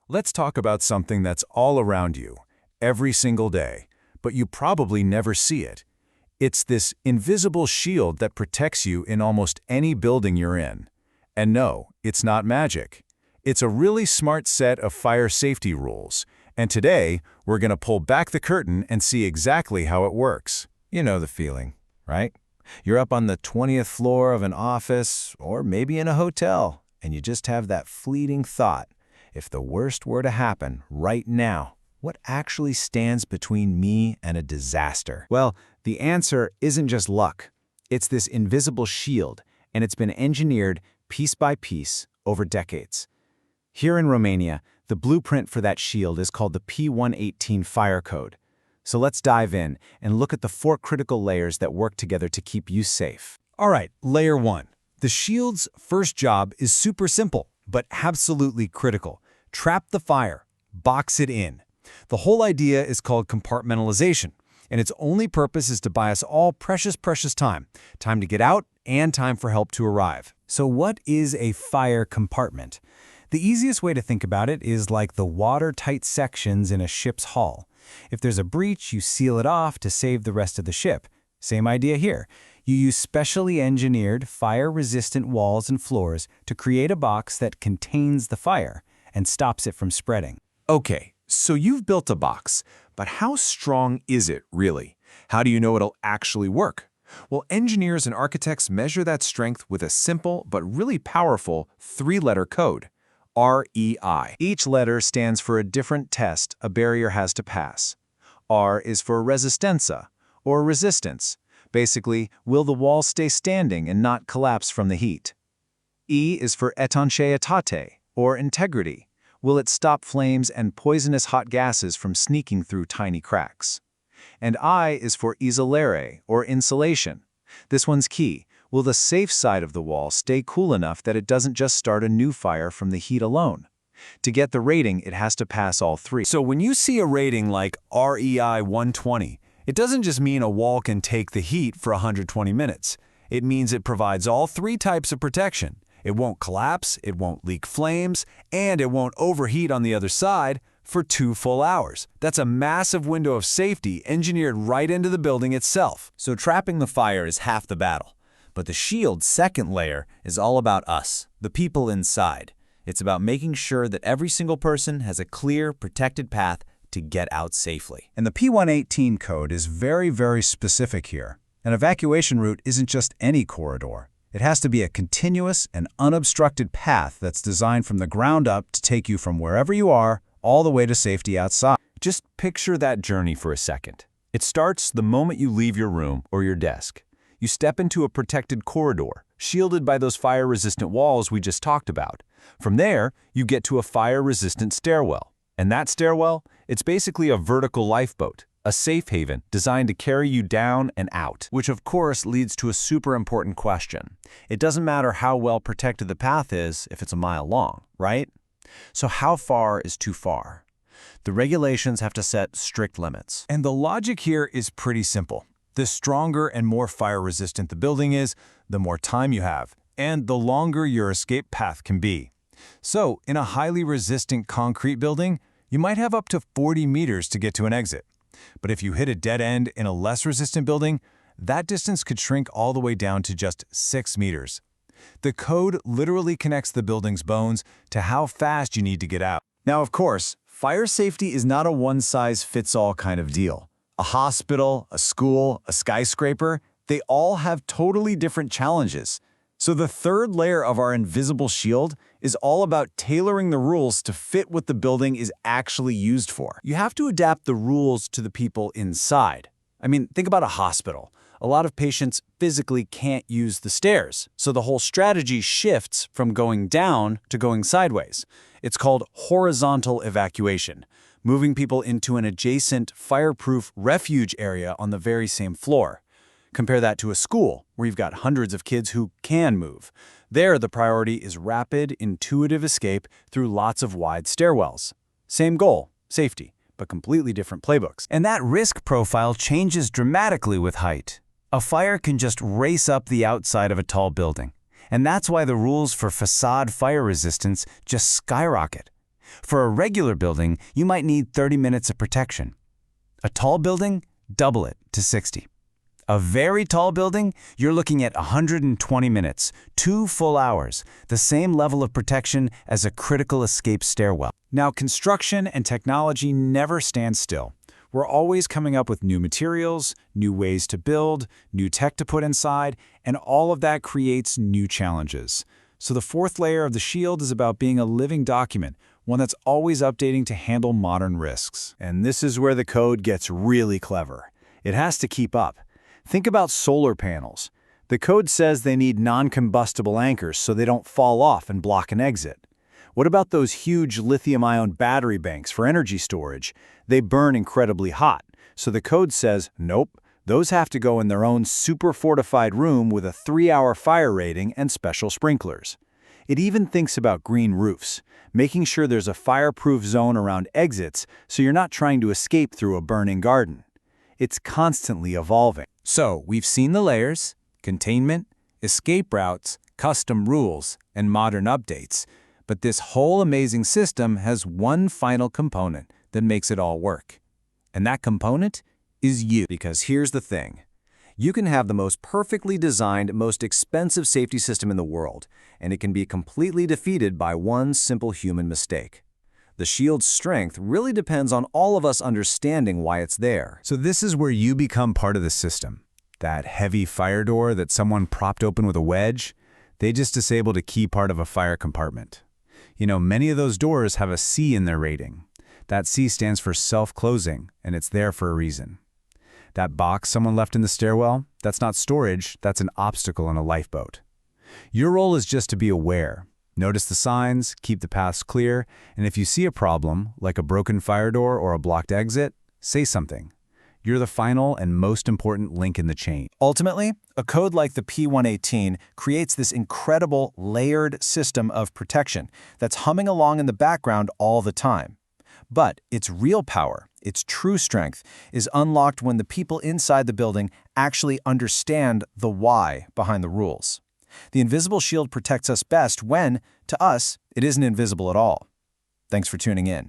Let's talk about something that's all around you, every single day, but you probably never see it. It's this invisible shield that protects you in almost any building you're in. And no, it's not magic. It's a really smart set of fire safety rules. And today, we're going to pull back the curtain and see exactly how it works. You know the feeling, right? You're up on the 20th floor of an office, or maybe in a hotel, and you just have that fleeting thought. If the worst were to happen right now, what actually stands between me and a disaster? Well, the answer isn't just luck. It's this invisible shield, and it's been engineered piece by piece over decades. Here in Romania, the blueprint for that shield is called the P118 fire code. So let's dive in and look at the 4 critical layers that work together to keep you safe. All right, layer 1. The shield's first job is super simple, but absolutely critical. Trap the fire, box it in. The whole idea is called compartmentalization, and its only purpose is to buy us all precious time. Time to get out and time for help to arrive. So what is a fire compartment? The easiest way to think about it is like the watertight sections in a ship's hull. If there's a breach, you seal it off to save the rest of the ship. Same idea here. You use specially engineered, fire-resistant walls and floors to create a box that contains the fire and stops it from spreading. Okay, so you've built a box, but how strong is it really? How do you know it'll actually work? Well, engineers and architects measure that strength with a simple but really powerful 3-letter code. REI. Each letter stands for a different test a barrier has to pass. R is for resistenza, or resistance. Basically, will the wall stay standing and not collapse from the heat? E is for étanchéité, or integrity. Will it stop flames and poisonous hot gases from sneaking through tiny cracks? And I is for isolare, or insulation. This one's key. Will the safe side of the wall stay cool enough that it doesn't just start a new fire from the heat alone? To get the rating, it has to pass all 3. So when you see a rating like REI 120, it doesn't just mean a wall can take the heat for 120 minutes. It means it provides all 3 types of protection. It won't collapse, it won't leak flames, and it won't overheat on the other side for 2 full hours. That's a massive window of safety engineered right into the building itself. So trapping the fire is half the battle. But the shield's second layer is all about us, the people inside. It's about making sure that every single person has a clear, protected path to get out safely. And the P118 code is very specific here. An evacuation route isn't just any corridor. It has to be a continuous and unobstructed path that's designed from the ground up to take you from wherever you are all the way to safety outside. Just picture that journey for a second. It starts the moment you leave your room or your desk. You step into a protected corridor, shielded by those fire-resistant walls we just talked about. From there, you get to a fire-resistant stairwell. And that stairwell, it's basically a vertical lifeboat, a safe haven designed to carry you down and out. Which of course leads to a super important question. It doesn't matter how well protected the path is if it's a mile long, right? So how far is too far? The regulations have to set strict limits. And the logic here is pretty simple. The stronger and more fire-resistant the building is, the more time you have, and the longer your escape path can be. So, in a highly resistant concrete building, you might have up to 40 meters to get to an exit. But if you hit a dead end in a less resistant building, that distance could shrink all the way down to just 6 meters. The code literally connects the building's bones to how fast you need to get out. Now, of course, fire safety is not a one-size-fits-all kind of deal. A hospital, a school, a skyscraper, they all have totally different challenges. So the 3rd layer of our invisible shield is all about tailoring the rules to fit what the building is actually used for. You have to adapt the rules to the people inside. I mean, think about a hospital. A lot of patients physically can't use the stairs, so the whole strategy shifts from going down to going sideways. It's called horizontal evacuation, moving people into an adjacent fireproof refuge area on the very same floor. Compare that to a school, where you've got hundreds of kids who can move. There, the priority is rapid, intuitive escape through lots of wide stairwells. Same goal, safety, but completely different playbooks. And that risk profile changes dramatically with height. A fire can just race up the outside of a tall building. And that's why the rules for facade fire resistance just skyrocket. For a regular building, you might need 30 minutes of protection. A tall building, double it to 60. A very tall building, you're looking at 120 minutes, 2 full hours, the same level of protection as a critical escape stairwell. Now, construction and technology never stand still. We're always coming up with new materials, new ways to build, new tech to put inside, and all of that creates new challenges. So the fourth layer of the shield is about being a living document, one that's always updating to handle modern risks. And this is where the code gets really clever. It has to keep up. Think about solar panels. The code says they need non-combustible anchors so they don't fall off and block an exit. What about those huge lithium-ion battery banks for energy storage? They burn incredibly hot, so the code says, nope, those have to go in their own super fortified room with a 3-hour fire rating and special sprinklers. It even thinks about green roofs, making sure there's a fireproof zone around exits so you're not trying to escape through a burning garden. It's constantly evolving. So, we've seen the layers, containment, escape routes, custom rules, and modern updates. But this whole amazing system has one final component that makes it all work. And that component is you. Because here's the thing. You can have the most perfectly designed, most expensive safety system in the world, and it can be completely defeated by one simple human mistake. The shield's strength really depends on all of us understanding why it's there. So this is where you become part of the system. That heavy fire door that someone propped open with a wedge, they just disabled a key part of a fire compartment. You know, many of those doors have a C in their rating. That C stands for self-closing, and it's there for a reason. That box someone left in the stairwell, that's not storage, that's an obstacle in a lifeboat. Your role is just to be aware. Notice the signs, keep the paths clear, and if you see a problem, like a broken fire door or a blocked exit, say something. You're the final and most important link in the chain. Ultimately, a code like the P118 creates this incredible layered system of protection that's humming along in the background all the time. But its real power, its true strength, is unlocked when the people inside the building actually understand the why behind the rules. The invisible shield protects us best when, to us, it isn't invisible at all. Thanks for tuning in.